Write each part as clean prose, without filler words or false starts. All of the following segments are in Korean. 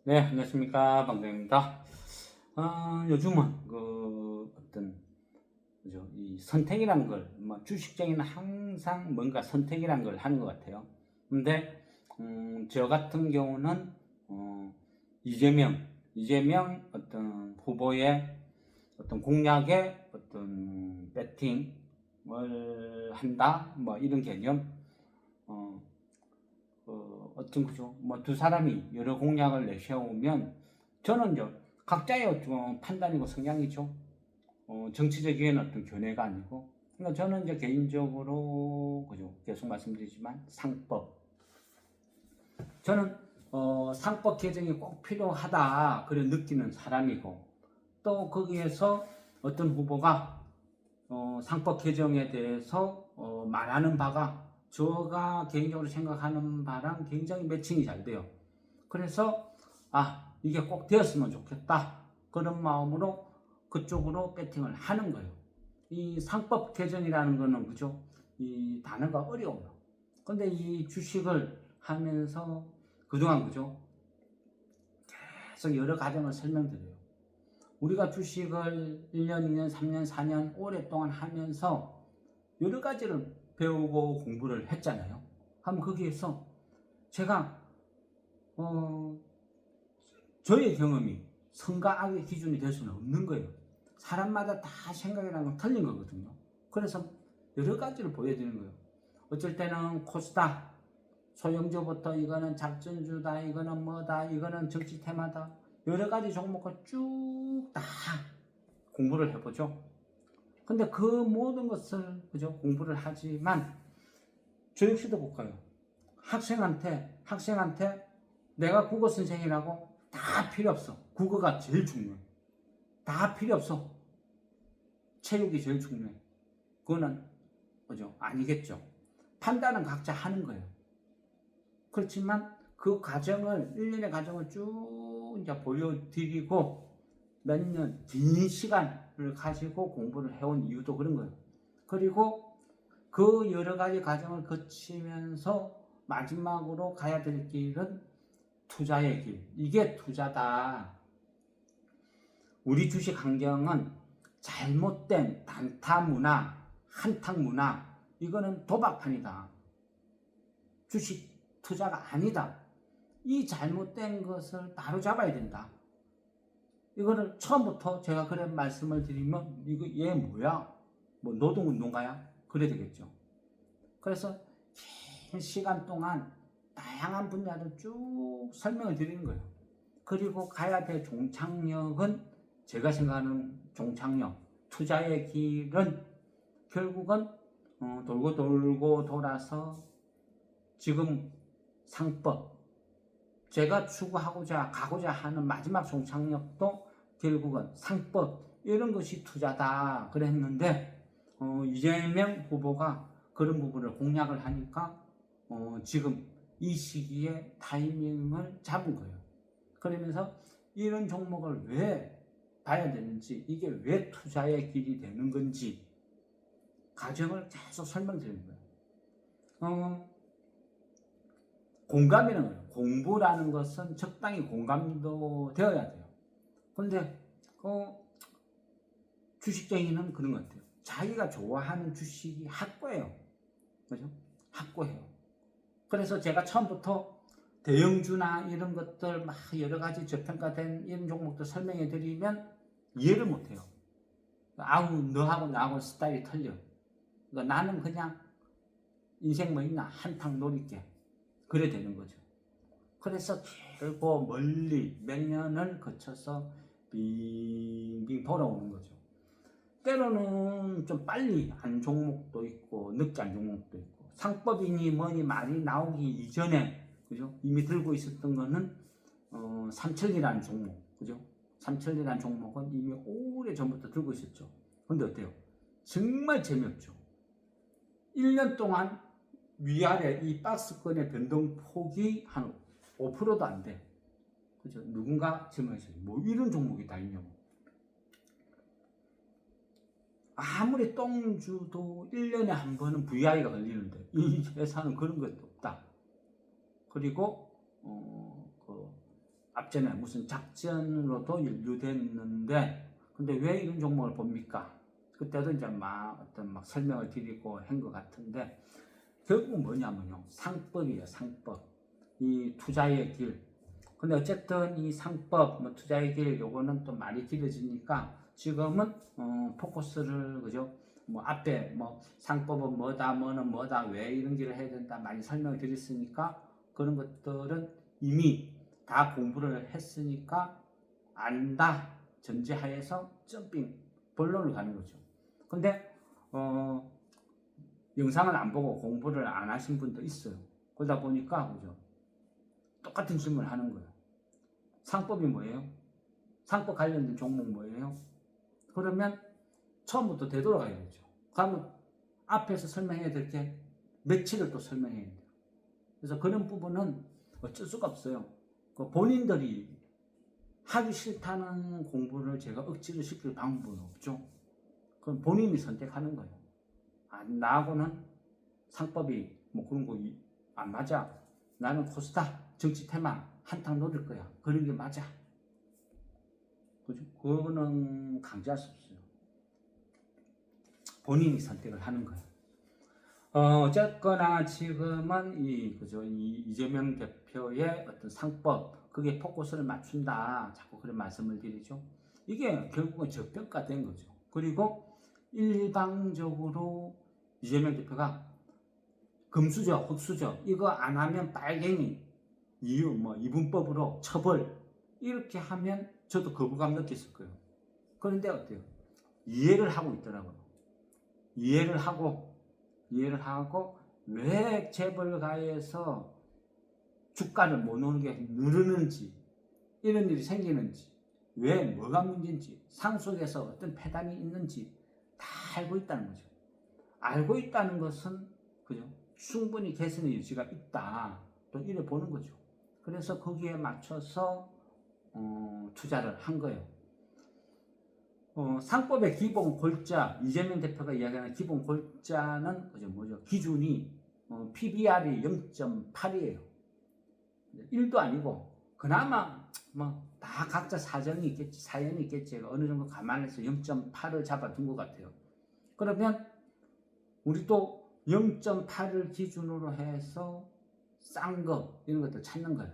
네, 안녕하십니까. 방장입니다. 요즘은 그죠? 이 선택이란 걸, 뭐, 주식장에는 항상 뭔가 선택이란 걸 하는 것 같아요. 근데, 저 같은 경우는, 어, 이재명 어떤 후보의 어떤 공약에 어떤 배팅을 한다? 뭐, 이런 개념. 어, 어떤 거죠. 뭐 두 사람이 여러 공약을 내세우면 저는 이제 각자의 어떤 판단이고 성향이죠. 정치적인 어떤 견해가 아니고. 그러니까 저는 이제 개인적으로 그죠. 계속 말씀드리지만 상법. 저는 상법 개정이 꼭 필요하다 그래 느끼는 사람이고 또 거기에서 어떤 후보가 상법 개정에 대해서 말하는 바가 제가 개인적으로 생각하는 바랑 굉장히 매칭이 잘 돼요. 그래서 이게 꼭 되었으면 좋겠다 그런 마음으로 그쪽으로 배팅을 하는 거예요. 이 상법 개정이라는 거는 그죠? 이 단어가 어려워요. 근데 이 주식을 하면서 그동안 그죠? 계속 여러 가정을 설명드려요. 우리가 주식을 1년, 2년, 3년, 4년 오랫동안 하면서 여러 가지를 배우고 공부를 했잖아요. 그럼 거기에서 제가 어, 저의 경험이 선과 악의 기준이 될 수는 없는 거예요. 사람마다 다 생각이라는 건 틀린 거거든요. 그래서 여러 가지를 보여드리는 거예요. 어쩔 때는 코스다, 소형주부터 이거는 작전주다, 이거는 뭐다, 이거는 정치 테마다 여러 가지 종목을 쭉 다 공부를 해보죠. 근데 그 모든 것을 그죠 공부를 하지만 교육시도 볼까요? 학생한테 내가 국어 선생이라고 다 필요 없어. 국어가 제일 중요해. 다 필요 없어. 체육이 제일 중요해. 그거는 그죠 아니겠죠. 판단은 각자 하는 거예요. 그렇지만 그 과정을 1년의 과정을 쭉 이제 보여드리고 몇 년 긴 시간을 가지고 공부를 해온 이유도 그런 거예요. 그리고 그 여러 가지 과정을 거치면서 마지막으로 가야 될 길은 투자의 길. 이게 투자다. 우리 주식 환경은 잘못된 단타 문화, 한탕 문화, 이거는 도박판이다. 주식 투자가 아니다. 이 잘못된 것을 바로 잡아야 된다. 이거를 처음부터 제가 그런 말씀을 드리면 이거 얘 뭐야? 뭐 노동운동가야? 그래 되겠죠. 그래서 긴 시간 동안 다양한 분야를 쭉 설명을 드리는 거예요. 그리고 가야 될 종착역은 제가 생각하는 종착역, 투자의 길은 결국은 돌고 돌고 돌아서 지금 상법, 제가 추구하고자 가고자 하는 마지막 종착역도 결국은 상법 이런 것이 투자다 그랬는데 이재명 후보가 그런 부분을 공략을 하니까 지금 이 시기에 타이밍을 잡은 거예요. 그러면서 이런 종목을 왜 봐야 되는지 이게 왜 투자의 길이 되는 건지 과정을 계속 설명드리는 거예요. 공감이라는 거예요. 공부라는 것은 적당히 공감도 되어야 돼요. 그런데 주식쟁이는 그런 것 같아요. 자기가 좋아하는 주식이 확고해요. 그죠? 확고해요. 그래서 제가 처음부터 대형주나 이런 것들 막 여러 가지 저평가된 이런 종목들 설명해 드리면 이해를 못 해요. 아우, 너하고 나하고 스타일이 틀려. 그러니까 나는 그냥 인생 뭐 있나 한탕 놀이게. 그래 되는 거죠. 그래서 길고 멀리 몇 년을 거쳐서 빙빙 돌아오는 거죠. 때로는 좀 빨리 한 종목도 있고 늦게 한 종목도 있고 상법이니 뭐니 말이 나오기 이전에 그죠? 이미 들고 있었던 거는 삼천리라는 종목 그죠? 삼천리라는 종목은 이미 오래 전부터 들고 있었죠. 근데 어때요? 정말 재미없죠. 1년 동안 위아래 이 박스권의 변동폭이 한 5%도 안 돼. 그죠? 누군가 질문했어요. 뭐 이런 종목이 다 있냐고. 아무리 똥주도 1년에 한 번은 VI가 걸리는데 이 회사는 그런 것도 없다. 그리고 앞전에 무슨 작전으로도 연루됐는데 근데 왜 이런 종목을 봅니까? 그때도 이제 막 설명을 드리고 한 것 같은데 결국은 뭐냐면요. 상법이에요. 상법. 이 투자의 길. 근데 어쨌든 이 상법, 투자의 길 요거는 또 많이 길어지니까 지금은 포커스를 그죠? 앞에 상법은 뭐다, 뭐는 뭐다, 왜 이런 길을 해야 된다 많이 설명을 드렸으니까 그런 것들은 이미 다 공부를 했으니까 안다 전제하에서 점핑 본론을 가는 거죠. 근데 영상을 안 보고 공부를 안 하신 분도 있어요. 그러다 보니까 그죠? 똑같은 질문을 하는 거예요. 상법이 뭐예요? 상법 관련된 종목 뭐예요? 그러면 처음부터 되돌아가야죠. 그러면 앞에서 설명해야 될 게 며칠을 또 설명해야 돼요. 그래서 그런 부분은 어쩔 수가 없어요. 본인들이 하기 싫다는 공부를 제가 억지로 시킬 방법은 없죠. 그건 본인이 선택하는 거예요. 나하고는 상법이 그런 거 안 맞아. 나는 코스닥, 정치 테마 한탕 노릴 거야. 그런 게 맞아. 그죠? 그거는 강제할 수 없어요. 본인이 선택을 하는 거예요. 어쨌거나 지금은 이 이재명 대표의 어떤 상법, 그게 포커스를 맞춘다. 자꾸 그런 말씀을 드리죠. 이게 결국은 저평가된 거죠. 그리고 일방적으로 이재명 대표가 금수저, 흑수저, 이거 안 하면 빨갱이, 이분법으로 처벌, 이렇게 하면 저도 거부감 느꼈을 거예요. 그런데 어때요? 이해를 하고 있더라고요. 이해를 하고 왜 재벌가에서 주가를 못 오르게 누르는지, 이런 일이 생기는지, 왜 뭐가 문제인지, 상속에서 어떤 폐단이 있는지 다 알고 있다는 거죠. 알고 있다는 것은 그죠? 충분히 개선의 여지가 있다. 또 이래 보는 거죠. 그래서 거기에 맞춰서 투자를 한 거예요. 상법의 기본 골자, 이재명 대표가 이야기하는 기본 골자는 뭐죠? 기준이 PBR이 0.8이에요. 1도 아니고 그나마 다 각자 사정이 있겠지, 사연이 있겠지. 어느 정도 감안해서 0.8을 잡아둔 것 같아요. 그러면 우리도 0.8을 기준으로 해서 싼 거 이런 것들 찾는 거예요.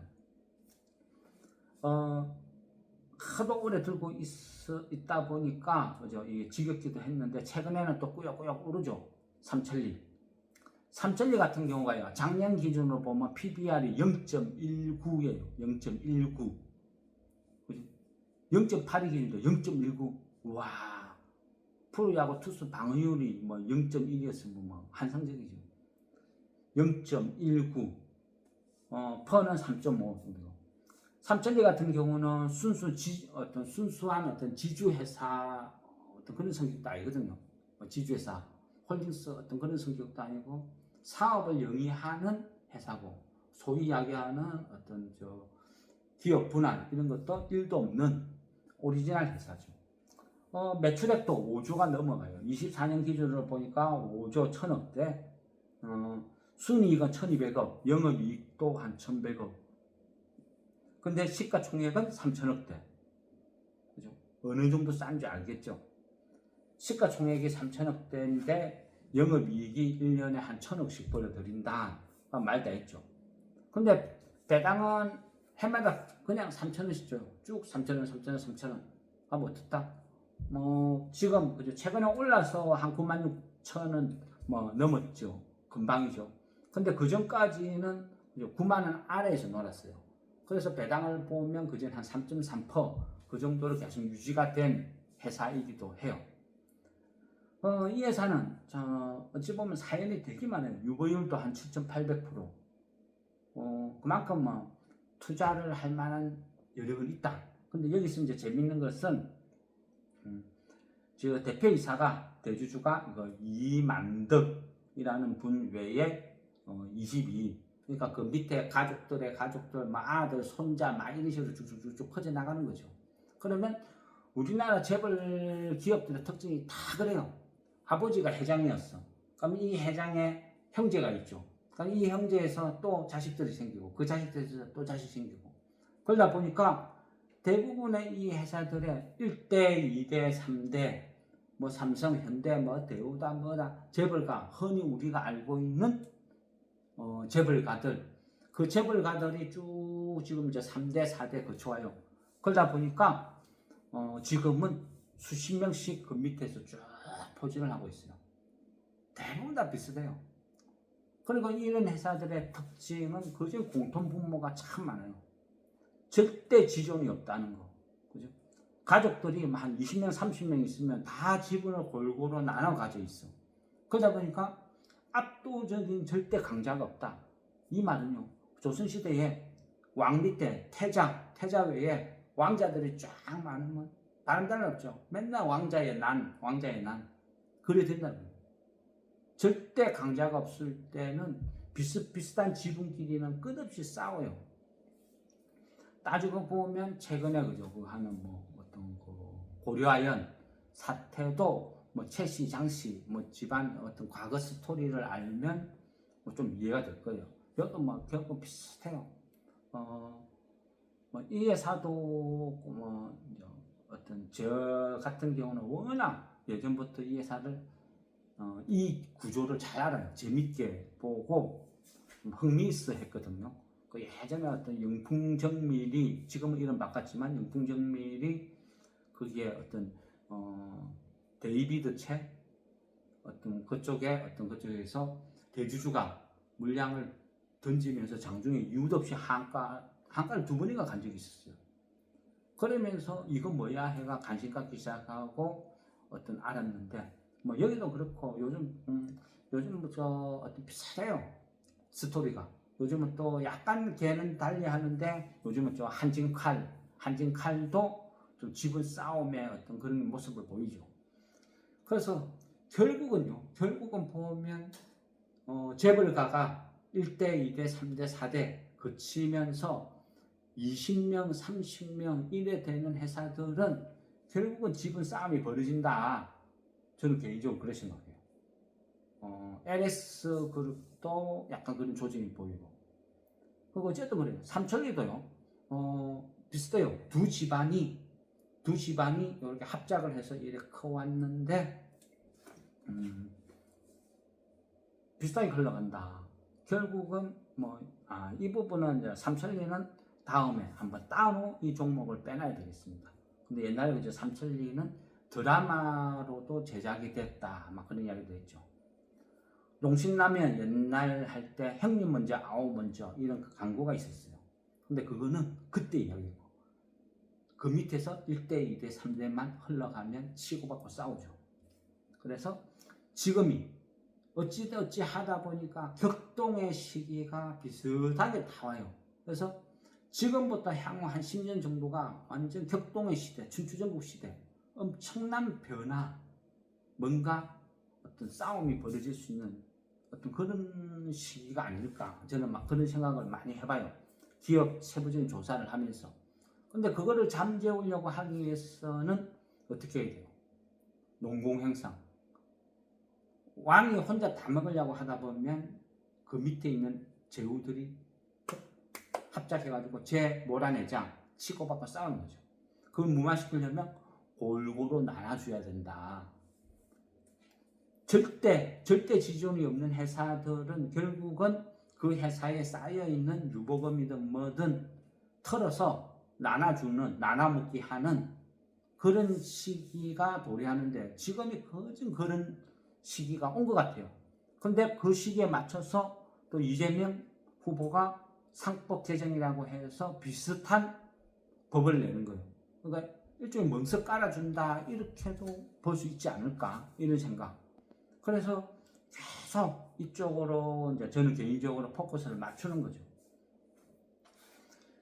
하도 오래 들고 있다 보니까 그죠? 이게 지겹기도 했는데 최근에는 또 꾸역꾸역 오르죠. 삼천리 같은 경우가요. 작년 기준으로 보면 PBR이 0.19예요. 0.19. 0.8이 기준도 0.19. 와. 프로야구 투수 방어율이 0.1이었으면 환상적이죠. 0.19. 퍼는 3.5 정도. 삼천리 같은 경우는 순수한 어떤 지주회사 어떤 그런 성격도 아니거든요. 지주회사, 홀딩스 어떤 그런 성격도 아니고 사업을 영위하는 회사고 소위 이야기하는 어떤 기업 분할 이런 것도 1도 없는 오리지널 회사죠. 매출액도 5조가 넘어가요. 24년 기준으로 보니까 5조 1,000억대, 순이익은 1,200억, 영업이익도 한 1,100억. 근데 시가총액은 3천억대. 그죠? 어느 정도 싼지 알겠죠? 시가총액이 3천억대인데 영업이익이 1년에 한 1,000억씩 벌어들인다. 말 다 했죠. 근데 배당은 해마다 그냥 3천원씩 줘요. 쭉 3천원, 3천원, 3천원. 하면 어떻다? 지금 그죠? 최근에 올라서 한 96,000원 넘었죠. 금방이죠. 근데 그 전까지는 9만원 아래에서 놀았어요. 그래서 배당을 보면 그전 한 3.3%그 정도로 계속 유지가 된 회사이기도 해요. 이 회사는 어찌 보면 사연이 되기만 해요. 유보율도 한 7.800%. 그만큼 투자를 할 만한 여력은 있다. 근데 여기서 이제 재밌는 것은 저 대표이사가 대주주가 이만덕이라는 분 외에 22. 그러니까 그 밑에 가족들, 아들, 손자, 이런 식으로 쭉쭉쭉 퍼져나가는 거죠. 그러면 우리나라 재벌 기업들의 특징이 다 그래요. 아버지가 회장이었어. 그럼 이 회장의 형제가 있죠. 그럼 이 형제에서 또 자식들이 생기고, 그 자식들에서 또 자식 생기고, 그러다 보니까 대부분의 이 회사들의 1대, 2대, 3대, 뭐 삼성, 현대, 뭐 대우다, 뭐다, 재벌가, 흔히 우리가 알고 있는 재벌가들, 그 재벌가들이 쭉 지금 이제 3대, 4대 거쳐와요. 그러다 보니까 지금은 수십 명씩 그 밑에서 쭉 포진을 하고 있어요. 대부분 다 비슷해요. 그리고 이런 회사들의 특징은 그중 공통 분모가 참 많아요. 절대 지존이 없다는 거. 그죠? 가족들이 한 20명, 30명 있으면 다 지분을 골고루 나눠 가져 있어. 그러다 보니까 압도적인 절대 강자가 없다. 이 말은요, 조선시대에 왕 밑에 태자 외에 왕자들이 쫙 많으면 다른 데는 없죠. 맨날 왕자의 난. 그래 된다는 거예요. 절대 강자가 없을 때는 비슷비슷한 지분끼리는 끝없이 싸워요. 따지고 보면 최근에 그죠, 그 하는 뭐 어떤 그 고려아연 사태도 뭐 최씨, 장씨 뭐 집안 어떤 과거 스토리를 알면 뭐 좀 이해가 될 거예요. 이것도 뭐 결국 비슷해요. 뭐 이 회사도 뭐 어떤 저 같은 경우는 워낙 예전부터 이 회사를 이 구조를 잘 알아요. 재밌게 보고 흥미있어 했거든요. 그 예전에 어떤 영풍정밀이 지금은 이름 바꿨지만 영풍정밀이 그게 어떤 데이비드 채 어떤 그쪽에서 대주주가 물량을 던지면서 장중에 이유도 없이 한가를 두 번이나 간 적이 있었어요. 그러면서 이거 뭐야 해가 관심 갖기 시작하고 어떤 알았는데 뭐 여기도 그렇고 요즘 저 어떤 비슷해요 스토리가. 요즘은 또 약간 걔는 달리 하는데 요즘은 저 한진칼도 좀 지분 싸움의 어떤 그런 모습을 보이죠. 그래서 결국은 보면 재벌가가 1대, 2대, 3대, 4대 거치면서 20명, 30명 이래 되는 회사들은 결국은 지분 싸움이 벌어진다. 저는 개인적으로 그렇게 생각해요. LS 그룹도 약간 그런 조짐이 보이고. 그리고 어쨌든 그래요. 삼천리도요. 비슷해요. 두 집안이 이렇게 합작을 해서 이렇게 커왔는데 비슷하게 흘러간다. 결국은 이 부분은 이제 삼천리는 다음에 한번 따로 이 종목을 빼놔야 되겠습니다. 근데 옛날에 이제 삼천리는 드라마로도 제작이 됐다. 막 그런 이야기도 했죠. 농신라면 옛날 할 때 형님 먼저 아우 먼저 이런 광고가 있었어요. 근데 그거는 그때 이야기고 그 밑에서 1대, 2대, 3대만 흘러가면 치고받고 싸우죠. 그래서 지금이 어찌 하다 보니까 격동의 시기가 비슷하게 다 와요. 그래서 지금부터 향후 한 10년 정도가 완전 격동의 시대, 춘추전국 시대, 엄청난 변화, 뭔가 어떤 싸움이 벌어질 수 있는 어떤 그런 시기가 아닐까. 저는 막 그런 생각을 많이 해봐요. 기업 세부적인 조사를 하면서. 근데 그거를 잠재우려고 하기 위해서는 어떻게 해야 돼요? 농공행상. 왕이 혼자 다 먹으려고 하다 보면 그 밑에 있는 제후들이 합작해가지고 제 몰아내자 치고받고 싸우는 거죠. 그걸 무마시키려면 골고루 나눠줘야 된다. 절대 지존이 없는 회사들은 결국은 그 회사에 쌓여있는 유보금이든 뭐든 털어서 나눠먹기 하는 그런 시기가 도래하는데 지금이 거진 그런 시기가 온 것 같아요. 근데 그 시기에 맞춰서 또 이재명 후보가 상법 개정이라고 해서 비슷한 법을 내는 거예요. 그러니까 일종의 멍석 깔아준다 이렇게도 볼 수 있지 않을까 이런 생각. 그래서 계속 이쪽으로 이제 저는 개인적으로 포커스를 맞추는 거죠.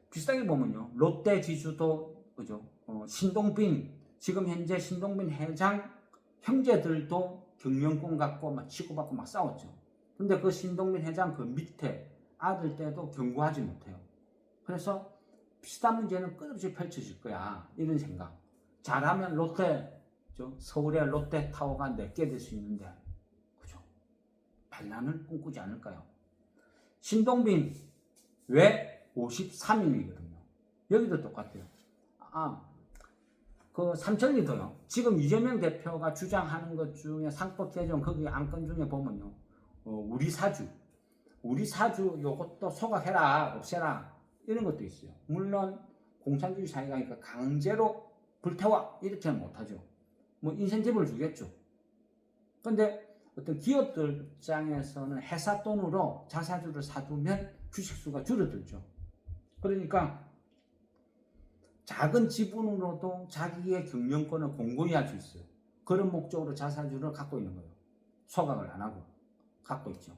비슷하게 보면요, 롯데 지주도 그죠? 신동빈 지금 현재 신동빈 회장 형제들도 경영권 갖고 막 치고받고 막 싸웠죠. 근데 그 신동빈 회장 그 밑에 아들 때도 경고하지 못해요. 그래서 비슷한 문제는 끝없이 펼쳐질 거야 이런 생각. 잘하면 서울의 롯데타워가 4개 될 수 있는데 그죠? 반란을 꿈꾸지 않을까요? 신동빈 왜 53인이거든요. 여기도 똑같아요. 그 삼천리도요. 지금 이재명 대표가 주장하는 것 중에 상법 개정 거기 안건 중에 보면요. 우리 사주 요것도 소각해라, 없애라 이런 것도 있어요. 물론 공산주의 사회가니까 강제로 불태워 이렇게는 못하죠. 뭐 인센티브를 주겠죠. 근데 어떤 기업들 입장에서는 회사 돈으로 자사주를 사두면 주식수가 줄어들죠. 그러니까 작은 지분으로도 자기의 경영권을 공고히 할 수 있어요. 그런 목적으로 자사주를 갖고 있는 거예요. 소각을 안 하고 갖고 있죠.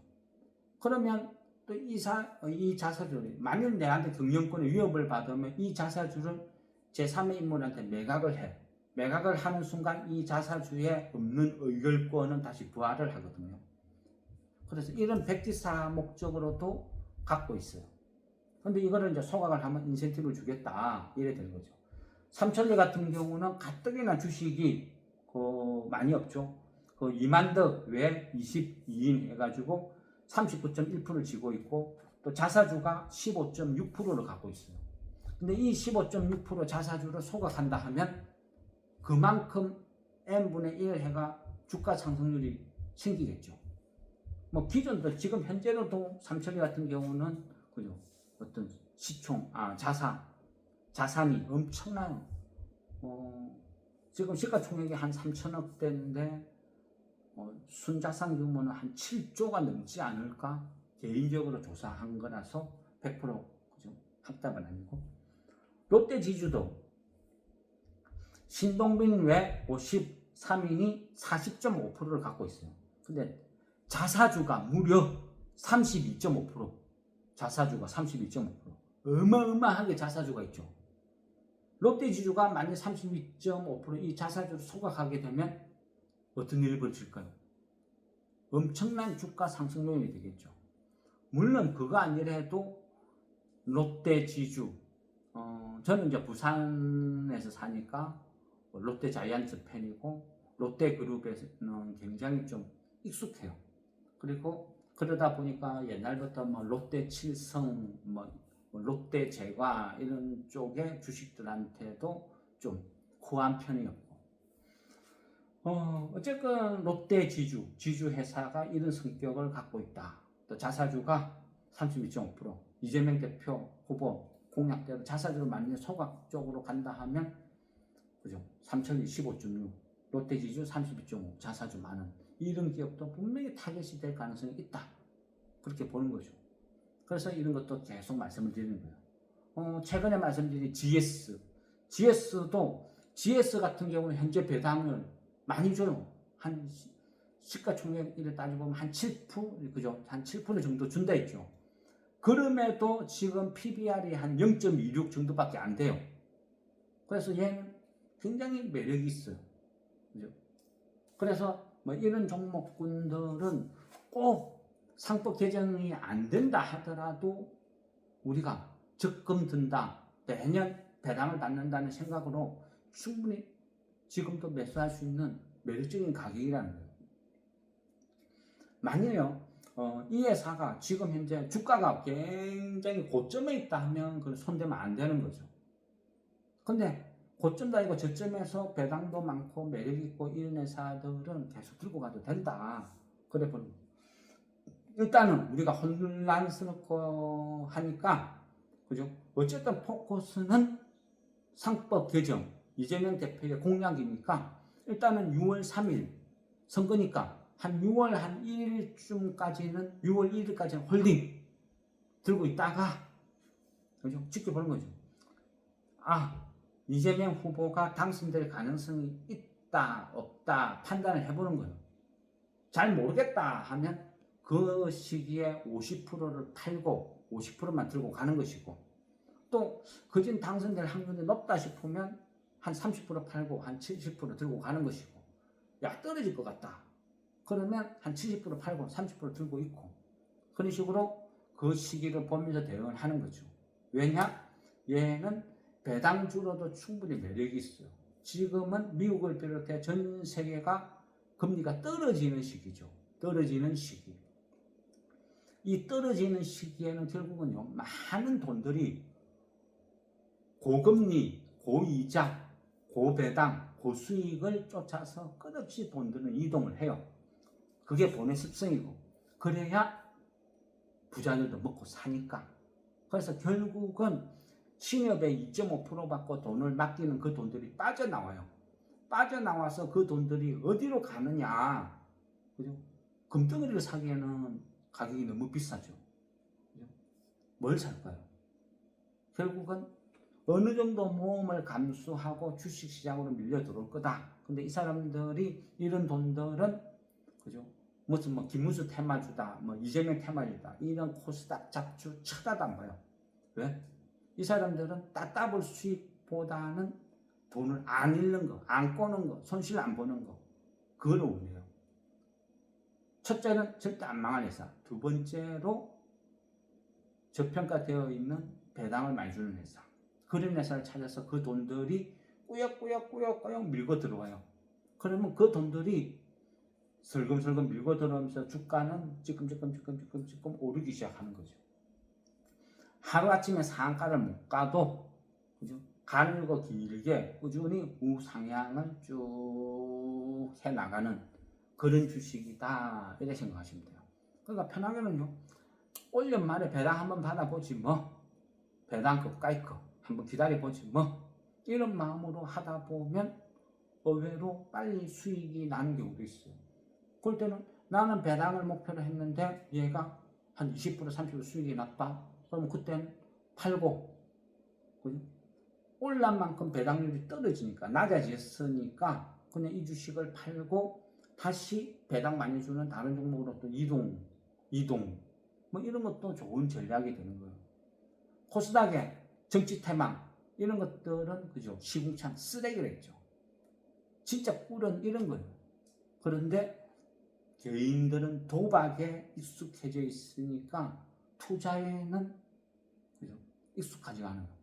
그러면 또 이 자사주를 만일 내한테 경영권의 위협을 받으면 이 자사주를 제3의 인물한테 매각을 해. 매각을 하는 순간 이 자사주에 없는 의결권은 다시 부활을 하거든요. 그래서 이런 백지사 목적으로도 갖고 있어요. 근데 이거를 이제 소각을 하면 인센티브를 주겠다 이래 되는 거죠. 삼천리 같은 경우는 가뜩이나 주식이 많이 없죠. 2만덕 외 22인 해가지고 39.1%를 쥐고 있고 또 자사주가 15.6%를 갖고 있어요. 근데 이 15.6% 자사주를 소각한다 하면 그만큼 n분의 1 해가 주가 상승률이 생기겠죠. 뭐 기존도 지금 현재로도 삼천리 같은 경우는 그죠? 어떤 자산이 엄청나요. 지금 시가총액이 한 3천억대인데 순자산 규모는 한 7조가 넘지 않을까? 개인적으로 조사한 거라서 100% 그죠? 확답은 아니고. 롯데지주도 신동빈 외 53인이 40.5%를 갖고 있어요. 근데 자사주가 무려 32.5%. 자사주가 32.5%. 어마어마하게 자사주가 있죠. 롯데지주가 만약 32.5%이 자사주를 소각하게 되면 어떤 일이 벌어질까요? 엄청난 주가 상승 요인이 되겠죠. 물론 그거 아니라도 롯데지주, 저는 이제 부산에서 사니까 롯데자이언츠 팬이고 롯데그룹에는 굉장히 좀 익숙해요. 그리고 그러다 보니까 옛날부터 뭐 롯데칠성, 롯데제과 이런 쪽의 주식들한테도 좀 호한 편이었고, 어쨌든 지주회사가 이런 성격을 갖고 있다. 또 자사주가 32.5%, 이재명 대표 후보 공약대로 자사주를 만약 소각 쪽으로 간다 하면, 그죠? 삼천리 15.6, 롯데지주 32.5, 자사주 많은 이런 기업도 분명히 타겟이 될 가능성이 있다. 그렇게 보는 거죠. 그래서 이런 것도 계속 말씀을 드리는 거예요. 최근에 말씀드린 GS도 GS 같은 경우는 현재 배당을 많이 줘요. 한 시가총액 따지고 보면 한 7%, 그죠? 한 7% 정도 준다 했죠. 그럼에도 지금 PBR이 한 0.26 정도밖에 안 돼요. 그래서 얘는 굉장히 매력이 있어요. 그죠? 그래서 뭐 이런 종목군들은 꼭 상법 개정이 안 된다 하더라도 우리가 적금 든다, 매년 배당을 받는다는 생각으로 충분히 지금도 매수할 수 있는 매력적인 가격이라는 거예요. 만약에요, 이 회사가 지금 현재 주가가 굉장히 고점에 있다 하면 그걸 손대면 안 되는 거죠. 근데 고점도 아니고 저점에서 배당도 많고 매력이 있고 이런 회사들은 계속 들고 가도 된다. 그래 보는 거예요. 일단은 우리가 혼란스럽고 하니까, 그죠? 어쨌든 포커스는 상법 개정, 이재명 대표의 공약이니까 일단은 6월 3일 선거니까 한 6월 한 1일쯤까지는 6월 1일까지는 홀딩 들고 있다가, 그죠? 지켜보는 거죠. 이재명 후보가 당선될 가능성이 있다 없다 판단을 해보는 거예요. 잘 모르겠다 하면 그 시기에 50%를 팔고 50%만 들고 가는 것이고, 또 그진 당선될 확률이 높다 싶으면 한 30% 팔고 한 70% 들고 가는 것이고, 야 떨어질 것 같다 그러면 한 70% 팔고 30% 들고 있고, 그런 식으로 그 시기를 보면서 대응을 하는 거죠. 왜냐? 얘는 배당주로도 충분히 매력이 있어요. 지금은 미국을 비롯해 전 세계가 금리가 떨어지는 시기죠. 떨어지는 시기. 이 떨어지는 시기에는 결국은요, 많은 돈들이 고금리, 고이자, 고배당, 고수익을 쫓아서 끝없이 돈들은 이동을 해요. 그게 본의 습성이고, 그래야 부자들도 먹고 사니까. 그래서 결국은 신협에 2.5% 받고 돈을 맡기는 그 돈들이 빠져나와요. 빠져나와서 그 돈들이 어디로 가느냐. 그죠? 금덩어리를 사기에는 가격이 너무 비싸죠. 그죠? 뭘 살까요? 결국은 어느 정도 모험을 감수하고 주식시장으로 밀려 들어올 거다. 근데 이 사람들이 이런 돈들은 그죠? 무슨 뭐 김문수 테마주다, 뭐 이재명 테마주다 이런 코스닥 잡주 쳐다도 안 봐요. 왜? 이 사람들은 따따블 수익보다는 돈을 안 잃는 거, 안 꼬는 거, 손실 안 보는 거 그걸 원해요. 첫째는 절대 안 망할 회사. 두 번째로 저평가되어 있는 배당을 많이 주는 회사. 그런 회사를 찾아서 그 돈들이 꾸역꾸역 밀고 들어와요. 그러면 그 돈들이 슬금슬금 밀고 들어오면서 주가는 찌끔찌끔 오르기 시작하는 거죠. 하루아침에 상한가를 못 가도 그죠? 가늘고 길게 꾸준히 우상향을 쭉 해나가는 그런 주식이다 이렇게 생각하시면 돼요. 그러니까 편하게는요, 1년 만에 배당 한번 받아보지 뭐, 배당 끝까지 거 한번 기다려보지 뭐, 이런 마음으로 하다 보면 의외로 빨리 수익이 나는 경우도 있어요. 그럴 때는 나는 배당을 목표로 했는데 얘가 한 20% 30% 수익이 났다. 그럼 그때는 팔고, 그죠? 올란 만큼 배당률이 떨어지니까, 낮아졌으니까 그냥 이 주식을 팔고 다시 배당 많이 주는 다른 종목으로 또 이동 뭐 이런 것도 좋은 전략이 되는 거예요. 코스닥의 정치 태망 이런 것들은 그죠? 시궁창 쓰레기랬죠. 진짜 꿀은 이런 거예요. 그런데 개인들은 도박에 익숙해져 있으니까 투자에는 그죠? 익숙하지가 않아요.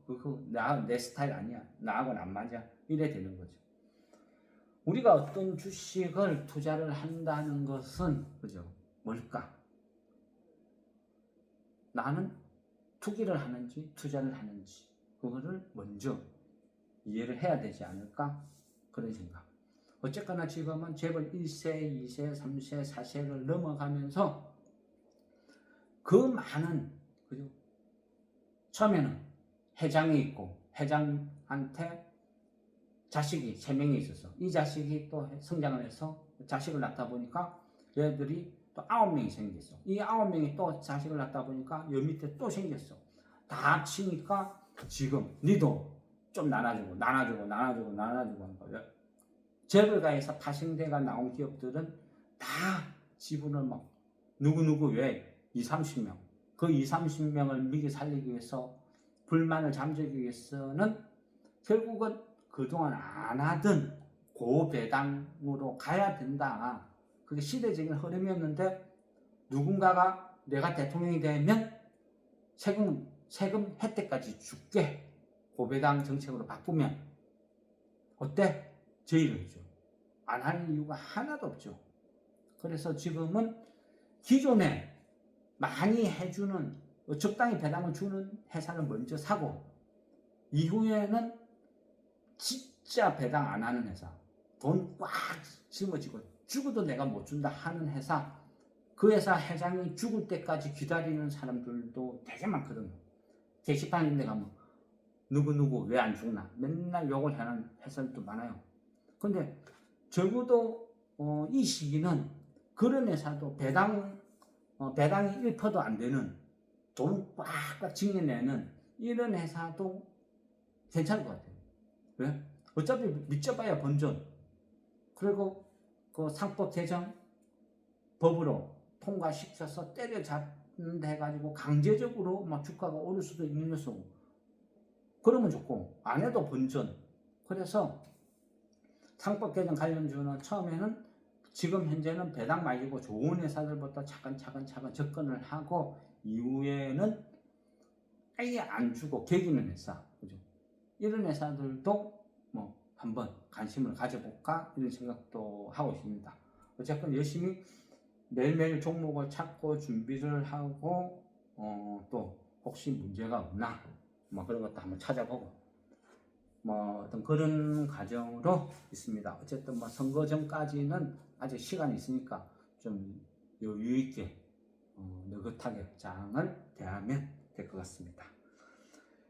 그거 내 스타일 아니야. 나하고는 안 맞아. 이래 되는 거죠. 우리가 어떤 주식을 투자를 한다는 것은 그죠? 뭘까? 나는 투기를 하는지 투자를 하는지 그거를 먼저 이해를 해야 되지 않을까? 그런 생각. 어쨌거나 지금은 재벌 1세, 2세, 3세, 4세를 넘어가면서 그 많은 그죠? 처음에는 회장이 있고 회장한테 자식이 3명이 있어서 이 자식이 또 성장을 해서 자식을 낳다 보니까 얘들이 또 9명이 생겼어. 이 9명이 또 자식을 낳다 보니까 여 밑에 또 생겼어. 다 합치니까 지금 니도 좀 나눠주고 하는 거예요. 재벌가에서 파생돼가 나온 기업들은 다 지분을 막 누구누구 왜 20, 30명 그 20, 30명을 미기 살리기 위해서 불만을 잠재우기 위해서는 결국은 그동안 안 하던 고배당으로 가야 된다. 그게 시대적인 흐름이었는데 누군가가 내가 대통령이 되면 세금 혜택까지 줄게. 고배당 정책으로 바꾸면 어때? 제의를 해줘. 안 하는 이유가 하나도 없죠. 그래서 지금은 기존에 많이 해주는 적당히 배당을 주는 회사를 먼저 사고 이후에는 진짜 배당 안 하는 회사, 돈 꽉 짊어지고 죽어도 내가 못 준다 하는 회사, 그 회사 회장이 죽을 때까지 기다리는 사람들도 되게 많거든요. 게시판인데 가면 누구 왜 안 죽나 맨날 욕을 하는 회사들도 많아요. 근데 적어도 이 시기는 그런 회사도 배당이 1%도 안 되는 돈 꽉꽉 징여내는 이런 회사도 괜찮을 것 같아요. 왜? 어차피 믿져봐야 본전. 그리고 그 상법 개정 법으로 통과시켜서 때려잡는다 해가지고 강제적으로 막 주가가 오를 수도 있는 녀석. 그러면 좋고 안 해도 본전. 그래서 상법 개정 관련주는 처음에는 지금 현재는 배당 많이 주고 좋은 회사들부터 차근차근 접근을 하고 이후에는 아예 안 주고 개기는 회사, 그죠? 이런 회사들도 뭐 한번 관심을 가져볼까 이런 생각도 하고 있습니다. 어쨌든 열심히 매일매일 종목을 찾고 준비를 하고 또 혹시 문제가 없나 뭐 그런 것도 한번 찾아보고 뭐 어떤 그런 과정으로 있습니다. 어쨌든 뭐 선거 전까지는 아직 시간이 있으니까 좀 여유 있게 느긋하게 장을 대하면 될 것 같습니다.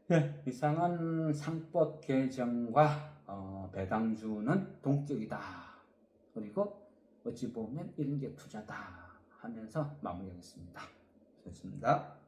네, 이상은 상법 개정과 배당주는 동격이다. 그리고 어찌 보면 이런 게 투자다 하면서 마무리하겠습니다. 좋습니다.